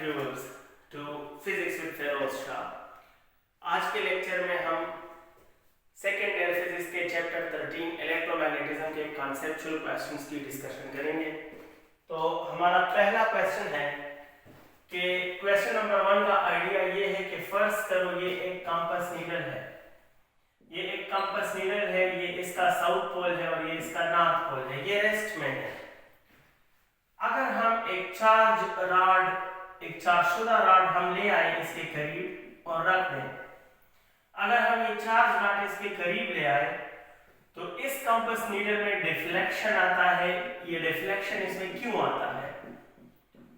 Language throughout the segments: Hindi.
viewers to Physics with Feroz Shah। आज के लेक्चर में हम सेकेंड ईयर फिजिक्स के चैप्टर 13 इलेक्ट्रोमैग्नेटिज्म के कॉन्सेप्चुअल क्वेश्चंस की डिस्कशन करेंगे। तो हमारा पहला क्वेश्चन है कि क्वेश्चन नंबर 1 का आइडिया ये है कि फर्ज करो ये एक कंपास नीडल है, ये एक कंपास नीडल है, ये इसका साउथ पोल है और ये इसका नॉर्थ पोल है, ये रेस्ट में है। अगर हम एक चार्जशुदा रॉड हम ले आए इसके करीब और रख दें, अगर हम ये चार्ज रॉड इसके करीब ले आए तो इस कंपास नीडल में डिफ्लेक्शन आता है। ये डिफ्लेक्शन इसमें क्यों आता है?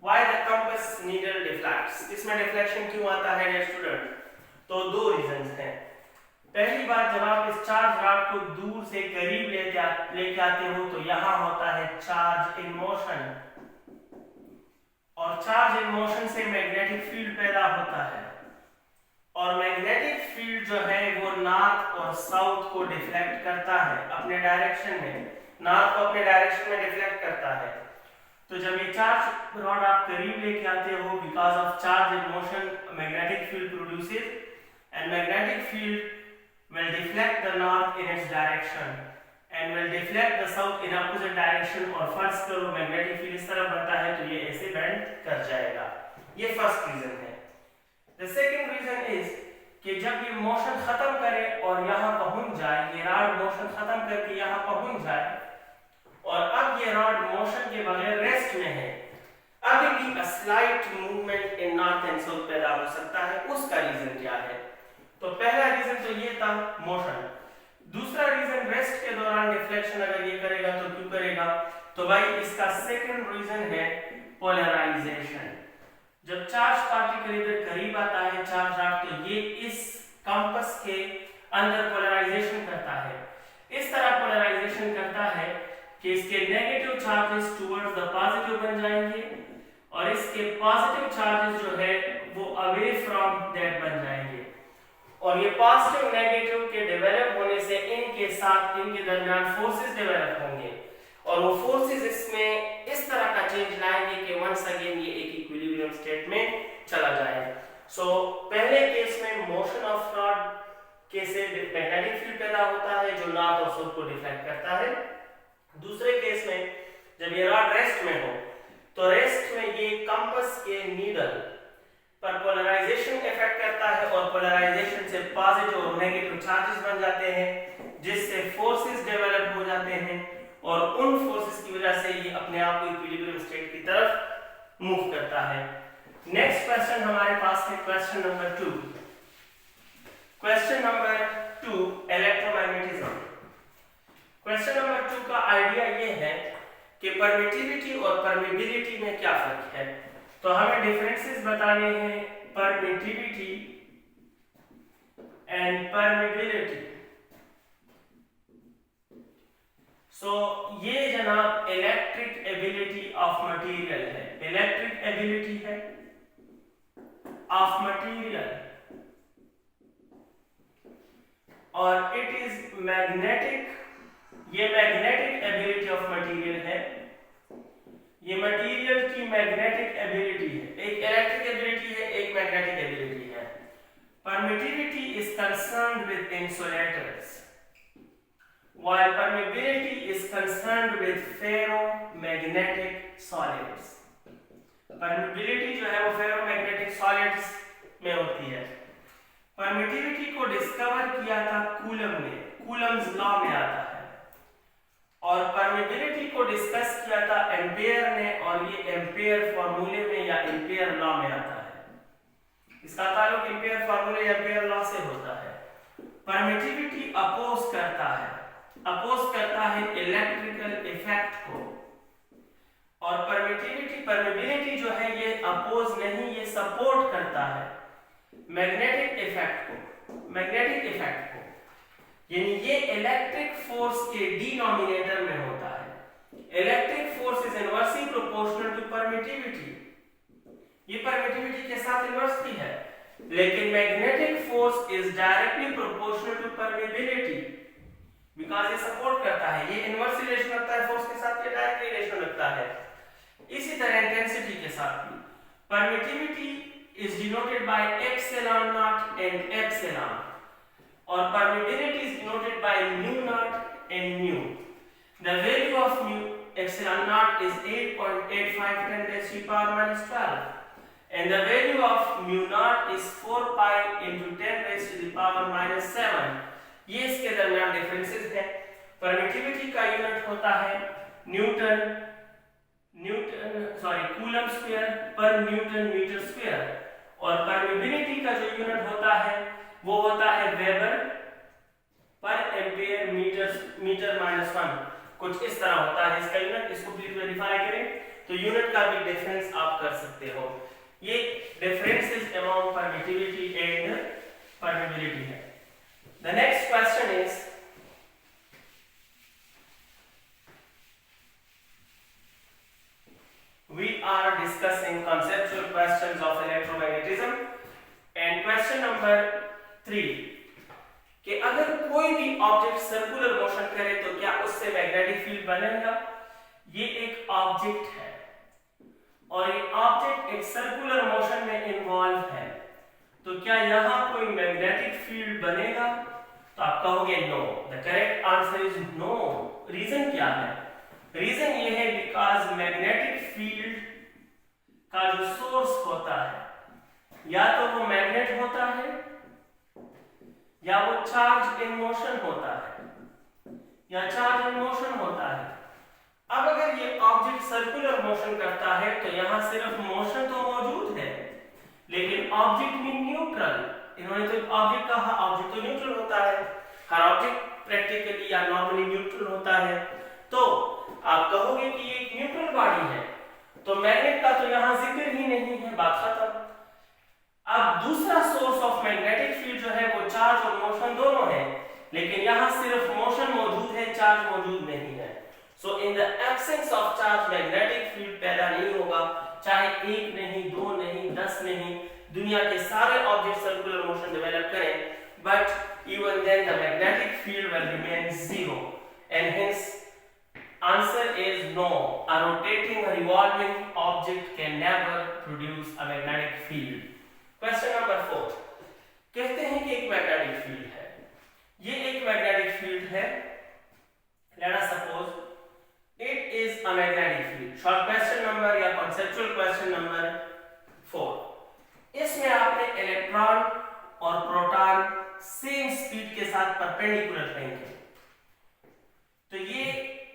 Why the compass needle deflects? इसमें डिफ्लेक्शन क्यों आता है डियर स्टूडेंट? तो दो रीजंस हैं। पहली बात, जब आप इस चार्ज रॉड को दूर से करीब लेके आते हो तो यहाँ होता है चार्ज इन मोशन, और चार्ज इन मोशन से मैग्नेटिक फील्ड पैदा होता है, और मैग्नेटिक फील्ड जो है वो नॉर्थ और साउथ को डिफ्लेक्ट करता है अपने डायरेक्शन में, नॉर्थ को अपने डायरेक्शन में डिफ्लेक्ट करता है। तो जब ये चार्ज रॉड आप करीब लेके आते हो, because of charge in motion magnetic field produces and magnetic field will deflect the north in its direction and will deflect the south in opposite direction। और फर्स्ट करो मैग्नेटिक फील्ड इस तरफ बनता है तो ये ऐसे बेंड कर जाएगा। ये फर्स्ट रीजन है। द सेकंड रीजन इज कि जब ये मोशन खत्म करे और यहाँ पहुंच जाए, ये रॉड मोशन खत्म करके यहाँ पहुंच जाए और अब ये रॉड मोशन के बगैर रेस्ट में है, अभी भी a slight movement in north and south पैदा हो सकता है। उसका रीजन क्या है? तो पहला रीजन तो ये था मोशन। दूसरा रीजन, रेस्ट के दौरान डिफ्लेक्शन अगर ये करेगा तो क्यों करेगा? तो भाई इसका सेकंड रीजन है पोलराइजेशन। जब चार्ज पार्टिकल इधर करीब आता है चार्ज रॉड, तो ये इस कंपास के अंदर पोलराइजेशन करता है। इस तरह पोलराइजेशन करता है कि इसके negative charges towards the positive बन जाएंगे और इसके पॉजिटिव चार्जेस जो है वो अवे फ्रॉम दैट बन जाएंगे, और ये पॉजिटिव नेगेटिव के डेवलप होने से इनके साथ इनके दरमियान फोर्सेस डेवलप होंगे और वो फोर्सेस इसमें इस तरह का चेंज लाएंगे कि वंस अगेन ये एक इक्विलिब्रियम स्टेट में चला जाए। सो पहले केस में मोशन ऑफ रॉड के से मैग्नेटिक फील्ड पैदा होता है जो नॉर्थ और साउथ को डिफ्लेक्ट करता है। दूसरे केस में जब ये रॉड रेस्ट में हो तो रेस्ट में ये कंपास के नीडल पर पोलराइजेशन इफेक्ट करता है और पोलराइजेशन से पॉजिटिव और नेगेटिव चार्जेस बन जाते हैं, जिससे फोर्सेस डेवलप हो जाते हैं और उन फोर्सेस की वजह से ये अपने आप को इक्विलिब्रियम स्टेट की तरफ मूव करता है। नेक्स्ट क्वेश्चन हमारे पास है question number 2। Question number 2 electromagnetism. Question number 2 का आइडिया ये है कि परमिटिविटी और परमिबिलिटी में क्या फर्क है। तो हमें डिफरेंसेस बताने हैं परमिटिविटी एंड परमिबिलिटी। सो ये जनाब इलेक्ट्रिक एबिलिटी ऑफ मटेरियल है, इलेक्ट्रिक एबिलिटी है ऑफ मटेरियल, और इट इज मैग्नेटिक, ये मैग्नेटिक एबिलिटी ऑफ मटेरियल है, ये मटेरियल की मैग्नेटिक एबिलिटी है। एक इलेक्ट्रिक एबिलिटी है, एक मैग्नेटिक एबिलिटी है। Permittivity is concerned with insulators while permeability is concerned with ferromagnetic solids। Permeability जो है वो फेरोमैग्नेटिक सॉलिड्स में होती है। परमिटिविटी को डिस्कवर किया था कूलम ने, कूलम्स लॉ में आता है, और परमिबिलिटी को डिस्कस किया था एम्पियर ने, और ये एम्पियर फॉर्मूले में या एम्पियर लॉ में आता है। इसका ताल्लुक एम्पियर फॉर्मूले या एम्पियर लॉ से होता है। परमिटिविटी अपोज करता है इलेक्ट्रिकल इफेक्ट को, और परमिबिलिटी जो है ये अपोज नहीं, ये सपोर्ट करता है मैग्नेटिक इफेक्ट को, यानी ये इलेक्ट्रिक फोर्स के डिनोमिनेटर में होता है। Electric force is inversely proportional to permittivity, ये परमिटिविटी के साथ इनवर्सली है, लेकिन magnetic force is directly proportional to permeability, because ये सपोर्ट करता है, ये इनवर्स रिलेशन रखता है फोर्स के साथ, ये डायरेक्ट रिलेशन रखता है। इसी तरह इंटेंसिटी के साथ भी permittivity is denoted by epsilon naught and epsilon, or permeability is denoted by mu naught and mu. The value of mu epsilon naught is 8.85 10 raised to the power minus 12, and the value of mu naught is 4 pi into 10 raised to the power minus 7. ये इसके दरमियान डिफरेंसेस है। परमिटिविटी का यूनिट होता है कूलम स्क्वायर पर न्यूटन मीटर स्क्वायर, और परमिबिलिटी का जो यूनिट होता है वो होता है वेबर पर एम्पियर मीटर माइनस 1, कुछ इस तरह होता है इसका यूनिट। इसको प्लीज वेरीफाई करें, तो यूनिट का भी डिफरेंस आप कर सकते हो। ये differences among permittivity and permeability है। The next question is we are discussing conceptual questions of electromagnetism, and question number 3 कि अगर कोई भी ऑब्जेक्ट सर्कुलर मोशन करे तो क्या उससे मैग्नेटिक फील्ड बनेगा। ये एक ऑब्जेक्ट है और ये ऑब्जेक्ट एक सर्कुलर मोशन में इन्वॉल्व है, तो क्या यहां कोई मैग्नेटिक फील्ड बनेगा? तो आप कहोगे no. The correct answer is no. Reason क्या है? रीजन ये है बिकॉज मैग्नेटिक फील्ड का जो सोर्स होता है या तो वो मैग्नेट होता है या वो चार्ज इन मोशन होता है या चार्ज इन मोशन होता है। अब अगर ये ऑब्जेक्ट सर्कुलर मोशन करता है तो यहां सिर्फ मोशन तो मौजूद है, लेकिन ऑब्जेक्ट में न्यूट्रल, इन्होंने तो ऑब्जेक्ट कहा, ऑब्जेक्ट तो न्यूट्रल होता है, हर ऑब्जेक्ट प्रैक्टिकली या नॉर्मली न्यूट्रल होता है। तो आप कहोगे कि ये एक न्यूट्रल बॉडी है, तो मैग्नेट का तो यहां जिक्र ही नहीं है, बात खत्म। अब दूसरा सोर्स ऑफ मैग्नेटिक फील्ड जो है वो चार्ज और मोशन दोनों है, लेकिन यहां सिर्फ मोशन मौजूद है, चार्ज मौजूद नहीं है। So in the absence of charge magnetic field पैदा नहीं होगा, चाहे 1 नहीं, 2 नहीं, 10 नहीं, दुनिया के सारे ऑब्जेक्ट सर्कुलर मोशन डेवलप करें, but even then the magnetic field will remain 0, and hence answer is no. A rotating or revolving object can never produce a magnetic field. Question number 4 कहते हैं कि एक मैग्नेटिक फील्ड है, ये एक मैग्नेटिक फील्ड है, let us suppose it is a magnetic field. Short question number या conceptual question number 4, इसमें आपने इलेक्ट्रॉन और प्रोटॉन सेम स्पीड के साथ परपेंडिकुलर फेंके, तो ये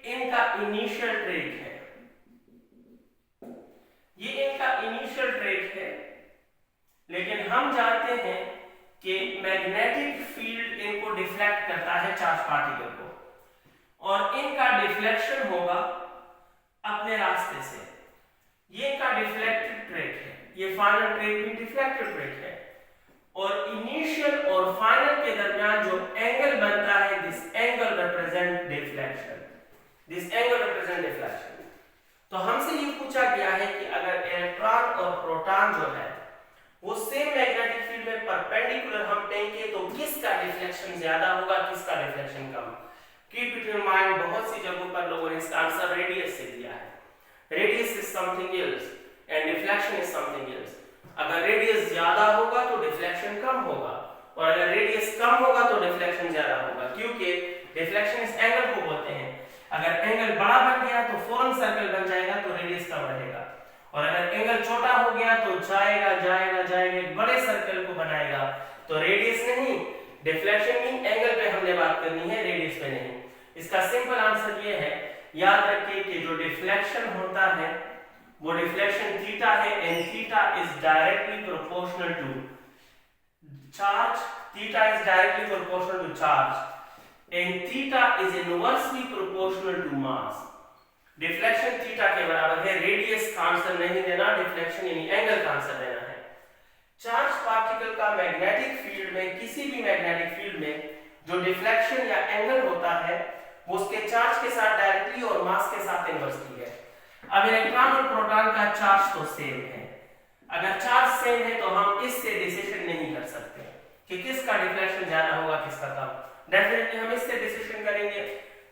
इनका इनिशियल ट्रेक है, ये इनका इनिशियल ट्रेक है, लेकिन हम जानते हैं कि मैग्नेटिक फील्ड इनको डिफ्लेक्ट करता है चार्ज पार्टिकल को, और इनका डिफ्लेक्शन होगा अपने रास्ते से। ये इनका डिफ्लेक्टेड ट्रेक है, ये फाइनल ट्रेक भी डिफ्लेक्टेड ट्रेक है, और इनिशियल और फाइनल के दरमियान जो एंगल बनता है, this angle represent deflection, this angle represent deflection. तो हमसे ये पूछा गया है कि अगर इलेक्ट्रॉन और प्रोटॉन जो है वो सेम मैग्नेटिक फील्ड में परपेंडिकुलर हम फेंके तो किसका डिफ्लेक्शन ज्यादा होगा, किसका deflection come. Keep it in mind, बहुत सी जगहों पर लोगों ने इसका आंसर रेडियस से दिया है। Radius is something else and deflection is something else. अगर रेडियस ज्यादा होगा तो डिफ्लेक्शन कम होगा, और अगर रेडियस कम होगा तो डिफ्लेक्शन ज्यादा होगा, क्योंकि डिफ्लेक्शन इस एंगल को बोलते हैं। अगर एंगल बड़ा बन गया तो फौरन सर्कल बन जाएगा, तो रेडियस कम रहेगा, और अगर एंगल छोटा हो गया तो जाएगा जाएगा जाएगा एक बड़े सर्कल को बनाएगा, तो रेडियस नहीं, डिफ्लेक्शन मीन एंगल पे हमने बात करनी है, रेडियस पे नहीं। इसका सिंपल आंसर ये है, याद रखिए कि जो डिफ्लेक्शन होता है वो डिफ्लेक्शन थीटा है, and theta is directly proportional to charge, theta is directly proportional to charge, and theta is inversely proportional to mass. Deflection theta के बराबर है, रेडियस का आंसर नहीं देना, डिफ्लेक्शन यानी एंगल का आंसर देना है। चार्ज पार्टिकल का मैग्नेटिक फील्ड में, किसी भी मैग्नेटिक फील्ड में जो डिफ्लेक्शन या एंगल होता है वो उसके चार्ज के साथ डायरेक्टली और मास के साथ इन्वर्सली है। अब इलेक्ट्रॉन और प्रोटॉन का चार्ज तो सेम है, अगर चार्ज सेम है तो हम इससे डिसीजन नहीं कर सकते कि किसका डिफ्लेक्शन ज्यादा होगा किसका कम। डेफिनेटली हम इससे डिसीजन करेंगे,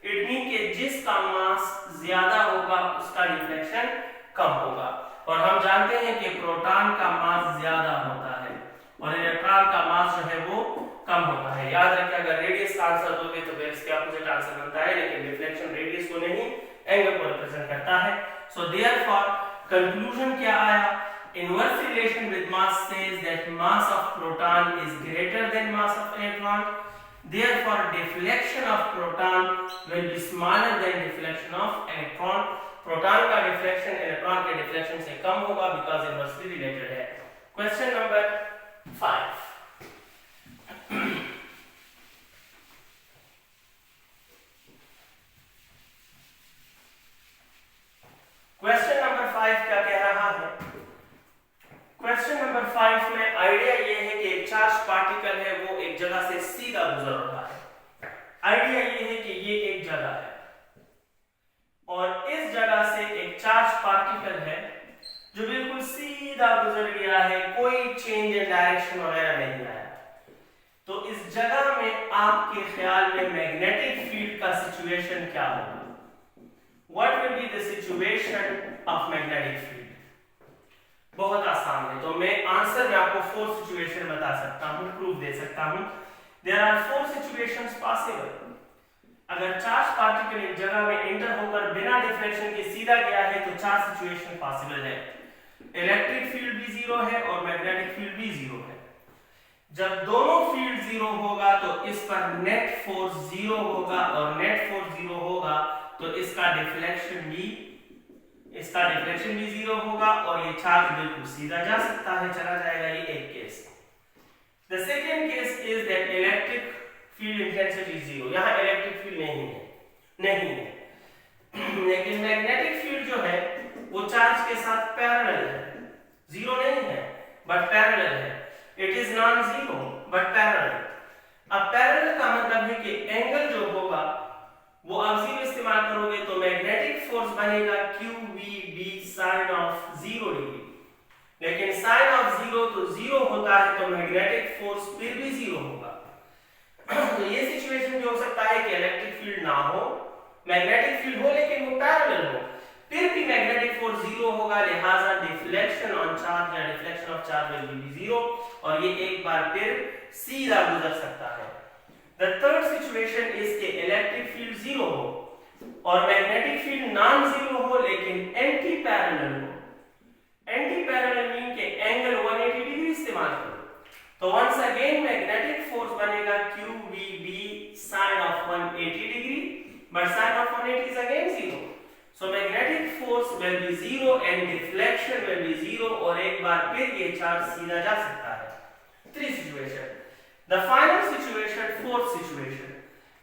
इट मीन कि जिसका मास ज्यादा होगा उसका डिफ्लेक्शन कम होगा। और हम जानते हैं कि प्रोटॉन का मास ज्यादा होता है और इलेक्ट्रॉन का मास जो है वो कम होता है। याद रखिए, अगर रेडियस का आंसर दोगे तो फिर इसके अपोजिट आंसर बनता है, लेकिन डिफ्लेक्शन रेडियस को नहीं एंगल को रिप्रेजेंट करता है। सो देयरफॉर कंक्लूजन क्या आया? Inverse relation with mass says that mass of proton is greater than mass of electron. Therefore, deflection of proton will be smaller than deflection of electron. Proton का deflection electron के deflection से कम होगा because inversely related है। Question number 5. Question number 5 क्या कह रहा है? क्वेश्चन नंबर 5 में आइडिया ये है कि एक चार्ज पार्टिकल है वो एक जगह से सीधा गुजर रहा है। आइडिया ये है कि ये एक जगह है और इस जगह से एक चार्ज पार्टिकल है जो बिल्कुल सीधा गुजर गया है, कोई चेंज इन डायरेक्शन वगैरह नहीं आया। तो इस जगह में आपके ख्याल में मैग्नेटिक फील्ड का सिचुएशन क्या होगा? What will be the situation of magnetic field? बहुत आसान है। तो मैं आंसर में आपको 4 सिचुएशन बता सकता हूं, प्रूफ दे सकता हूं। There are 4 situations possible. अगर चार्ज पार्टिकल एक जगह में एंटर होकर बिना डिफ्लेक्शन के सीधा गया है तो 4 सिचुएशन पॉसिबल है। इलेक्ट्रिक फील्ड भी 0 है और मैग्नेटिक फील्ड भी 0 है। जब दोनों फील्ड 0 होगा तो इस पर नेट फोर्स 0 होगा और नेट फोर्स 0 होगा तो इसका डिफ्लेक्शन भी 0 होगा और ये चार्ज बिल्कुल सीधा जा सकता है, चला जाएगा। ये एक case. The second case is that electric field intensity 0। यहाँ इलेक्ट्रिक फील्ड नहीं है लेकिन मैग्नेटिक फील्ड जो है वो चार्ज के साथ पैरेलल है। 0 नहीं है बट पैरेलल है। It is non zero but parallel. अब पैरेलल का मतलब है कि एंगल जो होगा वो आप 0 इस्तेमाल करोगे तो मैग्नेटिक फोर्स बनेगा QVB sin ऑफ 0 डिग्री। लेकिन sin ऑफ 0 तो 0 होता है तो मैग्नेटिक फोर्स फिर भी 0 होगा। तो ये सिचुएशन भी हो सकता है कि इलेक्ट्रिक फील्ड ना हो, मैग्नेटिक फील्ड हो लेकिन वो पैरेलल हो, फिर भी मैग्नेटिक फोर्स 0 होगा, लिहाजा डिफ्लेक्शन ऑन चार्ज या deflection of charge will be 0 और ये एक बार फिर सीधा गुजर सकता है। The third situation is कि इलेक्ट्रिक फील्ड 0 हो और मैग्नेटिक फील्ड नॉन जीरो हो लेकिन एंटी पैरेलल हो। एंटी पैरेलल मीन के एंगल 180 डिग्री इस्तेमाल करो तो वंस अगेन मैग्नेटिक फोर्स बनेगा QVB sin of 180 degree but sin of 180 is again 0. So magnetic force will be 0 and deflection will be 0 और एक बार फिर ये चार्ज सीधा जा सकता है। 3 situation. The final situation, 4th situation.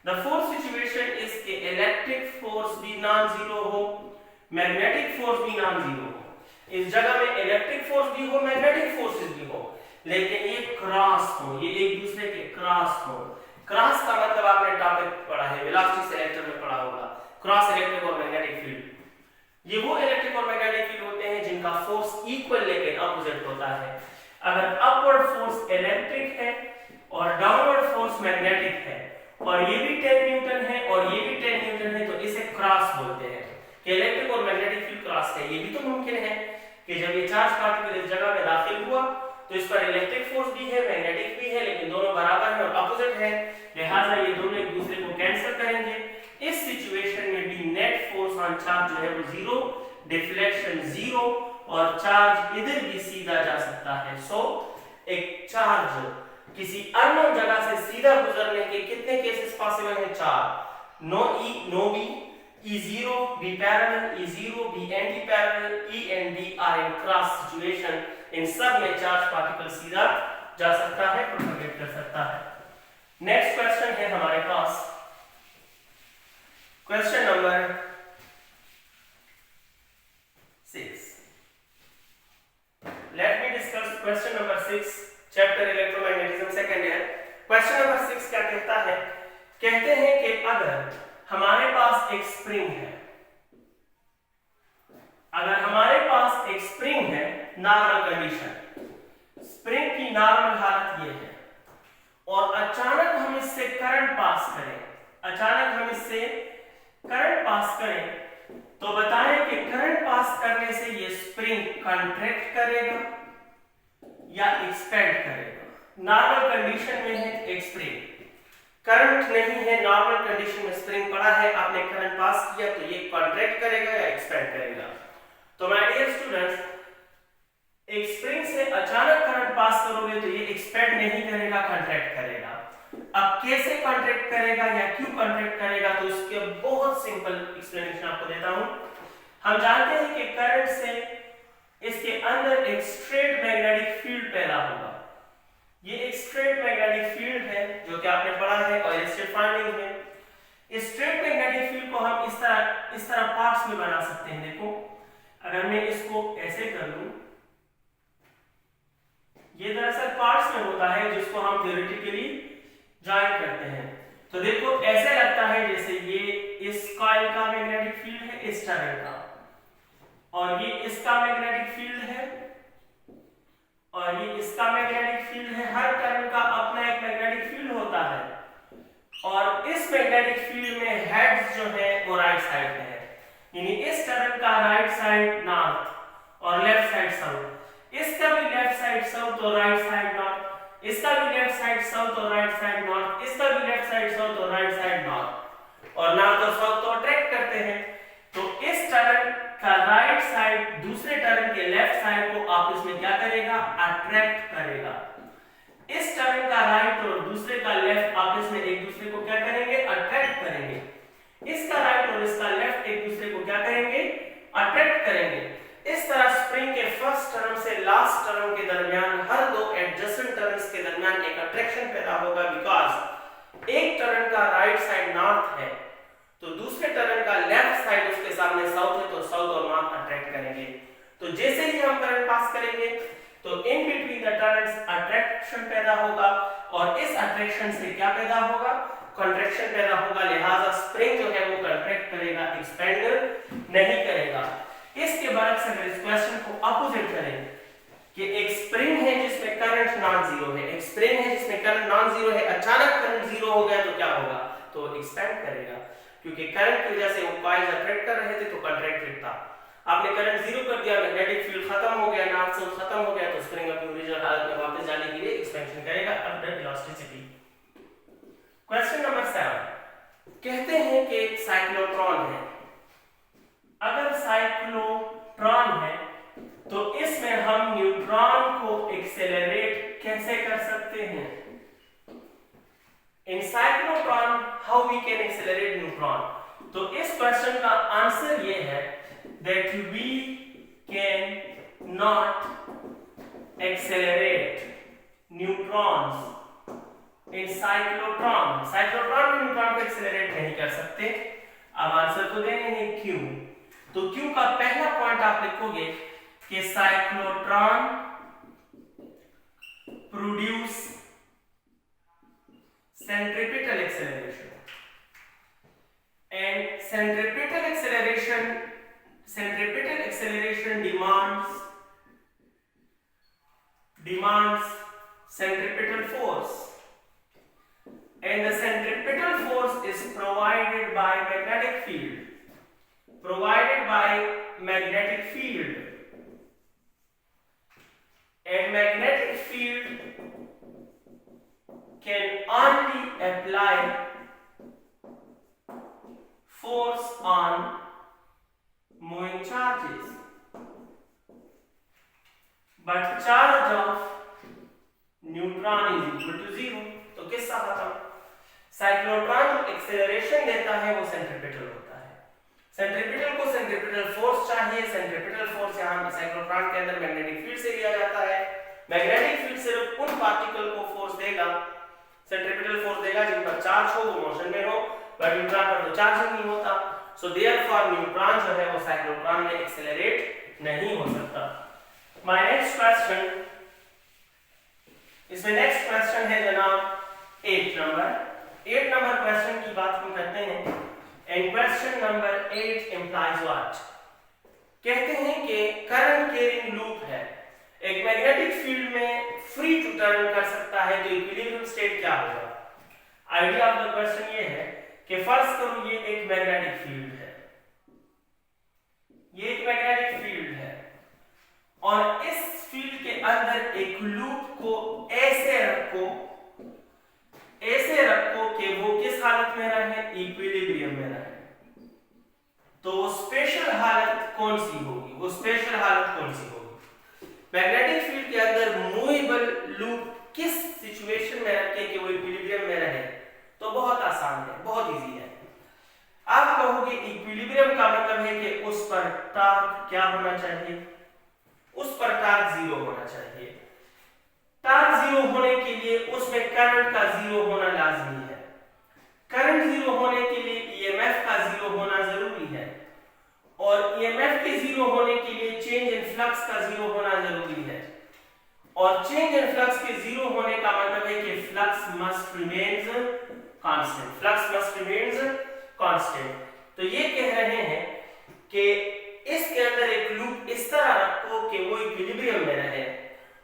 The 4th situation is कि electric force भी non-zero हो, magnetic force भी non-zero हो। इस जगह में electric force भी हो, magnetic forces भी हो, लेकिन ये क्रॉस हो, ये एक दूसरे के क्रॉस हो। क्रॉस का मतलब आपने टॉपिक पढ़ा है, वेलोसिटी सेलेक्टर में पढ़ा होगा, क्रॉस इलेक्ट्रिक और मैग्नेटिक फील्ड। ये वो इलेक्ट्रिक और मैग्नेटिक फील्ड होते हैं जिनका फोर्स इक्वल लेकिन अपोजिट होता है। अगर अपवर्ड फोर्स इलेक्ट्रिक है और डाउनवर्ड फोर्स मैग्नेटिक है और ये भी 10 न्यूटन है और ये भी 10 न्यूटन है तो इसे क्रॉस बोलते हैं कि इलेक्ट्रिक और मैग्नेटिक फील्ड क्रॉस है। ये भी तो मुमकिन है कि जब ये चार्ज पार्टिकल इस जगह में दाखिल हुआ तो इस पर इलेक्ट्रिक फोर्स भी है, मैग्नेटिक भी है, लेकिन दोनों बराबर हैं और अपोजिट है, लिहाजा ये दोनों एक दूसरे को कैंसिल करेंगे। इस सिचुएशन में भी नेट फोर्स ऑन चार्ज जो है वो 0, डिफ्लेक्शन 0 और चार्ज इधर भी सीधा जा सकता है। सो एक चार्ज किसी अननोन जगह से सीधा गुजरने के कितने केसेस पॉसिबल हैं? 4। No E, no B, E0, B parallel, E0, B anti-parallel, E and D are in cross situation. इन सब में चार्ज पार्टिकल सीधा जा सकता है, प्रोपेगेट कर सकता है। नेक्स्ट क्वेश्चन है हमारे पास question number 6। Let me discuss question number 6, chapter electromagnetism, second year. Question number 6 क्या कहता है? कहते हैं कि अगर हमारे पास एक स्प्रिंग है, अगर हमारे पास एक स्प्रिंग है, नॉर्मल कंडीशन, स्प्रिंग की नॉर्मल हालत ये है और अचानक हम इससे करंट पास करें, अचानक हम इससे करंट पास करें तो बताएं कि करंट पास करने से ये स्प्रिंग कॉन्ट्रैक्ट करेगा या एक्सपेंड करेगा। नॉर्मल कंडीशन में है एक स्प्रिंग, करंट नहीं है, नॉर्मल कंडीशन में स्प्रिंग पड़ा है, आपने करंट पास किया तो ये कॉन्ट्रैक्ट करेगा या एक्सपेंड करेगा। तो माय डियर स्टूडेंट्स, एक स्प्रिंग से अचानक करंट पास करोगे तो ये एक्सपेंड नहीं करेगा, कॉन्ट्रैक्ट करेगा। अब कैसे कॉन्ट्रैक्ट करेगा या क्यों कॉन्ट्रैक्ट करेगा, तो इसके बहुत सिंपल एक्सप्लेनेशन आपको देता हूं। हम जानते हैं कि करंट से इसके अंदर एक स्ट्रेट मैग्नेटिक फील्ड पैदा होगा। ये एक स्ट्रेट मैग्नेटिक फील्ड है जो कि आपने पढ़ा है और स्टेट फाइंडिंग में। इस स्ट्रेट मैग्नेटिक फील्ड को हम इस तरह पार्ट्स में बना सकते हैं। देखो, अगर मैं इसको ऐसे कर लूं, ये दरअसल पार्ट्स में होता है जिसको हम थ्योरेटिकली ज्वाइन करते हैं। तो देखो, ऐसे लगता है जैसे ये इस कॉइल का मैग्नेटिक फील्ड है इस टर्न का, और ये इसका मैग्नेटिक फील्ड है और ये इसका मैग्नेटिक फील्ड है। हर टर्न का अपना एक मैग्नेटिक फील्ड होता है और इस मैग्नेटिक फील्ड में हेड्स जो है वो राइट साइड पे है, यानी इस टर्न का राइट साइड नॉर्थ और लेफ्ट साइड साउथ, इसका भी लेफ्ट साइड साउथ और राइट साइड नॉर्थ, इसका भी लेफ्ट साइड साउथ और राइट साइड नॉर्थ, इसका भी लेफ्ट साइड साउथ और राइट साइड नॉर्थ, और नॉर्थ और साउथ तो अट्रैक्ट करते हैं। तो इस टर्न का राइट साइड दूसरे टर्न के लेफ्ट साइड को आपस में क्या करेगा, अट्रैक्ट करेगा। इस टर्न का राइट और दूसरे का लेफ्ट आपस में एक दूसरे को क्या करेंगे, अट्रैक्ट करेंगे। इसका राइट और इसका लेफ्ट एक दूसरे को क्या करेंगे, अट्रैक्ट करेंगे। इस तरह स्प्रिंग के फर्स्ट टर्न से लास्ट टर्न के दरमियान हर दो एडजेसेंट टर्न्स के दरमियान एक अट्रैक्शन पैदा होगा, बिकॉज एक टर्न का राइट साइड नॉर्थ है तो दूसरे टर्न का लेफ्ट साइड उसके सामने साउथ है, तो साउथ और नॉर्थ अट्रैक्ट करेंगे। तो जैसे ही हम करंट पास करेंगे तो in between the turns attraction पैदा होगा और इस अट्रैक्शन से क्या पैदा होगा, कॉन्ट्रैक्शन पैदा होगा। लिहाजा स्प्रिंग जो है वो कॉन्ट्रैक्ट करेगा, एक्सपेंड नहीं करेगा। इसके बाद अगर इस क्वेश्चन को अपोजिट करें कि एक स्प्रिंग है जिसमें करंट नॉन जीरो है, एक स्प्रिंग है जिसमें करंट नॉन जीरो है, अचानक करंट जीरो हो गया तो क्या होगा, तो एक्सपेंड करेगा, क्योंकि करंट की वजह से वो कॉइल्स अट्रैक्ट कर रहे थे तो कॉन्ट्रैक्टेड था। आपने करंट जीरो कर दिया, मैग्नेटिक फील्ड खत्म हो गया, नॉर्थ साउथ खत्म हो गया, तो स्प्रिंग अपनी ओरिजिनल हालत में वापस जाने के लिए एक्सपेंशन करेगा अंडर इलास्टिसिटी। क्वेश्चन नंबर 7 कहते हैं कि साइक्लोट्रॉन है। अगर साइक्लोट्रॉन है तो इसमें हम न्यूट्रॉन को एक्सेलरेट कैसे कर सकते हैं? In cyclotron how we can accelerate neutron? तो इस क्वेश्चन का आंसर ये है that we can not accelerate neutrons in cyclotron. Cyclotron में न्यूट्रॉन को एक्सेलरेट नहीं कर सकते। अब आंसर तो देंगे नहीं, क्यों? तो क्यों का पहला पॉइंट आप लिखोगे कि cyclotron produce centripetal acceleration and centripetal acceleration demands centripetal force, and the centripetal force is provided by magnetic field, and magnetic field can only apply force on moving charges, but charge of neutron is equal to 0. तो किसका खत्म? साइक्लोट्रॉन जो एक्सेलरेशन देता है वो सेंट्रीपिटल होता है। सेंट्रीपिटल को सेंट्रीपिटल फोर्स चाहिए। सेंट्रीपिटल फोर्स यहाँ साइक्लोट्रॉन के अंदर मैग्नेटिक फील्ड से लिया जाता है। मैग्नेटिक फील्ड सिर्फ उन पार्टिकल को फोर्स देगा, सेंट्रीपिटल फोर्स देगा जिन पर चार्ज हो, वो मोशन में हो, बट न्यूट्रॉन पर तो चार्ज ही नहीं होता। सो देयरफॉर न्यूट्रॉन जो है वो साइक्लोट्रॉन में एक्सेलरेट नहीं हो सकता। माय नेक्स्ट क्वेश्चन, इसमें नेक्स्ट क्वेश्चन है जनाब 8 नंबर क्वेश्चन की बात हम करते हैं। And question number 8 implies what? कहते हैं कि करंट कैरिंग लूप है, एक मैग्नेटिक फील्ड में फ्री टू टर्न कर सकता है, तो इक्विलिब्रियम स्टेट क्या होगा? आइडिया ऑफ द क्वेश्चन ये है कि फर्स्ट करो ये एक मैग्नेटिक फील्ड है, ये एक मैग्नेटिक फील्ड है, स्पेशल हालत कौन सी होगी? मैग्नेटिक फील्ड के अंदर मूवेबल लूप किस सिचुएशन में रखें कि वो इक्विलिब्रियम में रहे? तो बहुत आसान है, बहुत इजी है। आप कहोगे इक्विलिब्रियम का मतलब है कि उस पर टॉर्क क्या होना चाहिए? उस पर टॉर्क 0 होना चाहिए। टॉर्क 0 होने के लिए उसमें करंट का 0 होना लाजमी है। करंट 0 होने के लिए ईएमएफ का 0 होना जरूरी है, और ईएमएफ के 0 होने के लिए चेंज इन फ्लक्स का 0 होना जरूरी है, और चेंज इन फ्लक्स के 0 होने का मतलब है कि flux must remains constant. Flux must remains constant. तो ये कह रहे हैं कि इसके अंदर एक लूप इस तरह रखो कि वो इक्विलिब्रियम में रहे।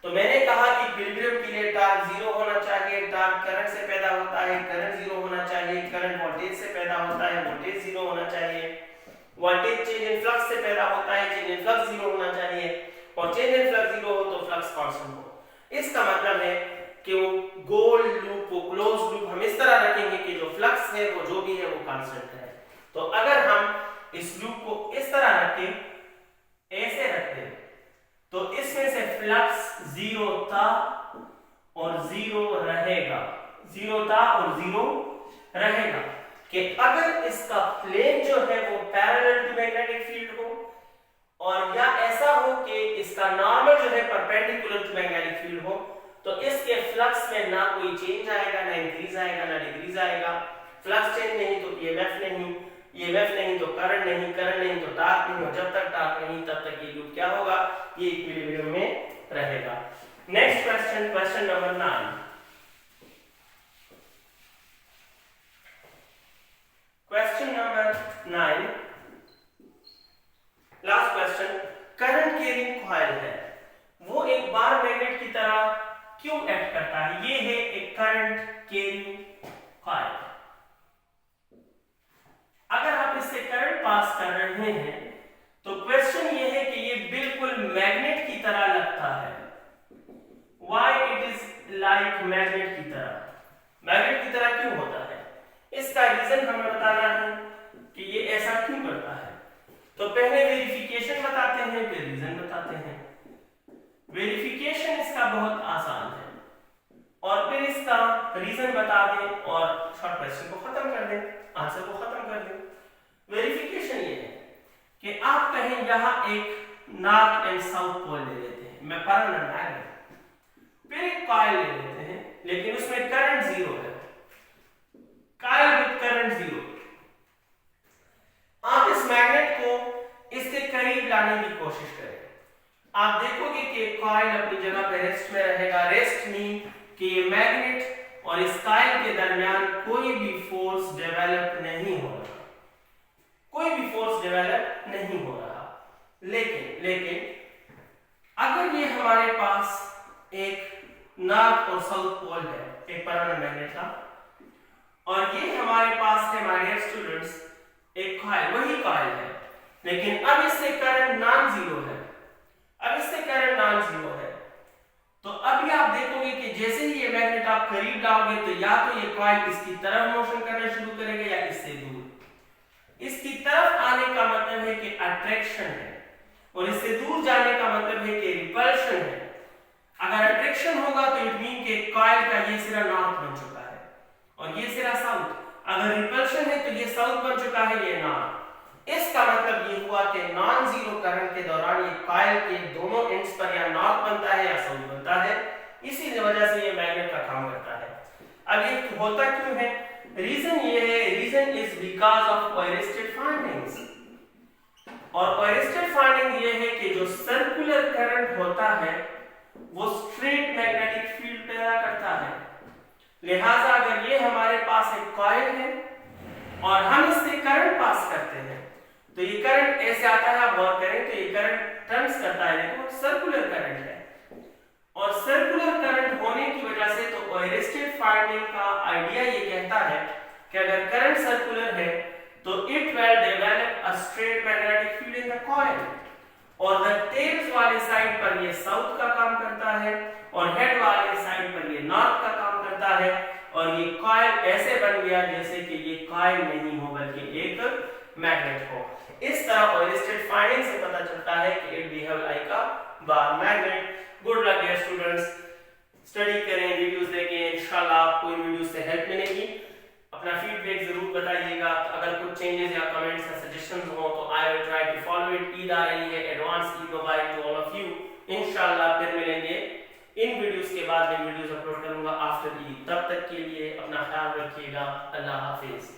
तो मैंने कहा कि इक्विलिब्रियम के लिए टॉर्क 0 होना चाहिए, टॉर्क करंट से पैदा होता है, करंट 0 होना चाहिए, करंट वोल्टेज से पैदा होता है, वोल्टेज 0 होना चाहिए, वोल्टेज चेंज इन फ्लक्स से पैदा होता है, चेंज इन फ्लक्स 0 होना चाहिए, और चेंज इन फ्लक्स 0 हो तो फ्लक्स कांस्टेंट हो। इसका मतलब है कि वो गोल लूप, वो क्लोज लूप हम इस तरह रखेंगे कि जो फ्लक्स है वो जो भी है वो कांस्टेंट है। तो अगर हम इस लूप को इस तरह रखें, ऐसे रखते हैं, तो इसमें से फ्लक्स 0 था और 0 रहेगा, 0 था और 0 रहेगा। कि अगर इसका प्लेन जो है वो पैरेलल टू मैग्नेटिक फील्ड हो, और या ऐसा हो कि इसका नॉर्मल जो है परपेंडिकुलर टू मैग्नेटिक फील्ड हो, तो इसके फ्लक्स में ना कोई चेंज आएगा, ना इंक्रीज आएगा, ना डिक्रीज आएगा। फ्लक्स चेंज नहीं तो ईएमएफ नहीं, ईएमएफ नहीं तो करंट नहीं, करंट नहीं तो टॉर्क नहीं, और जब तक टॉर्क नहीं तब तक ये लूप क्या होगा? ये इक्विलिब्रियम में रहेगा। Next question, question number 9। Question number 9, last question. Current carrying coil है, वो एक बार मैग्नेट की तरह क्यों एक्ट करता है? ये है एक करंट कैरिंग कॉइल। अगर आप इससे करंट पास कर रहे हैं तो क्वेश्चन ये है कि ये बिल्कुल मैग्नेट की तरह लगता है। Why it is like magnet की तरह? मैग्नेट की तरह क्यों होता है? इसका रीजन हमें बताना है कि ये ऐसा क्यों करता है। तो पहले वेरिफिकेशन बताते हैं, फिर रीजन बताते हैं। वेरिफिकेशन इसका बहुत आसान है, और फिर इसका रीजन बता दें और शॉर्ट क्वेश्चन को खत्म कर दें, आंसर को खत्म कर दें। वेरिफिकेशन ये है कि आप कहें यहां एक नॉर्थ एंड साउथ पोल ले लेते हैं, मैं पैरेलल मैग्नेट, फिर एक कॉइल ले लेते हैं, लेकिन उसमें करंट 0 है, कॉइल विद करंट 0। आप इस मैग्नेट को इसके करीब लाने की कोशिश करें, आप देखोगे कि कॉइल अपनी जगह पे रेस्ट में रहेगा। रेस्ट मीन कि ये मैग्नेट और इस कॉइल के दरमियान कोई भी फोर्स डेवलप नहीं हो रहा, कोई भी फोर्स डेवलप नहीं हो रहा। लेकिन अगर ये हमारे पास एक नॉर्थ और साउथ पोल है, एक पैरेलल मैग्नेट का, और ये हमारे पास है, माय डियर स्टूडेंट्स, एक कॉइल, वही कॉइल है, लेकिन अब इससे करंट नॉन जीरो है, अब इससे करंट नॉन जीरो है। तो अभी आप देखोगे कि जैसे ही ये मैग्नेट आप करीब लाओगे तो या तो ये कॉइल इसकी तरफ मोशन करना शुरू करेगा या इससे दूर। इसकी तरफ आने का मतलब है कि अट्रैक्शन है, और इससे दूर जाने का मतलब है कि रिपल्शन है। अगर अट्रैक्शन होगा तो इट मीन कि कॉइल का ये सिरा नॉर्थ बन चुका है और ये सिरा साउथ। अगर रिपल्शन है तो ये साउथ बन चुका है, ये नॉर्थ। इसका मतलब ये हुआ कि नॉन जीरो करंट के दौरान ये कॉइल के दोनों एंड्स पर या नॉर्थ बनता है या साउथ बनता है, इसी वजह से ये मैग्नेट का काम करता है। अब ये होता क्यों है? रीजन ये है, reason is because of Oersted findings. और ओयरस्टेड फाइंडिंग ये है कि जो सर्कुलर करंट होता है वो स्ट्रेट मैग्नेटिक फील्ड पैदा करता है। लिहाजा अगर ये हमारे पास एक कॉइल है और हम इससे करंट पास करते हैं तो ये करंट ऐसे आता है, आप गौर करें तो ये करंट टर्न्स करता है, देखो सर्कुलर करंट है। और सर्कुलर करंट होने की वजह से तो ओयरस्टेड फाइंडिंग का आइडिया ये कहता है कि अगर करंट सर्कुलर है तो it will develop a straight magnetic field in the coil, और द टेल्स वाले साइड पर ये साउथ का काम करता है और हेड वाले साइड पर ये नॉर्थ का काम करता है, और ये कॉइल ऐसे बन गया जैसे कि ये कॉइल नहीं हो बल्कि एक मैग्नेट हो। इस तरह ओयरस्टेड फाइंडिंग से पता चलता है कि it behave like a bar magnet. Good luck dear students, study करें, वीडियोस देखें, इंशाल्लाह आपको इन वीडियो से हेल्प मिलेगी। अपना फीडबैक जरूर बताइएगा। अगर कुछ चेंजेस या कमेंट्स या सजेशंस हो तो I will try to follow it. Eid आ रही है, advance Eid Mubarak to all of you. इंशाल्लाह फिर मिलेंगे इन वीडियोस के बाद मैं वीडियोस अपलोड करूंगा आफ्टर ईद। तब तक के लिए अपना ख्याल रखिएगा। अल्लाह हाफिज।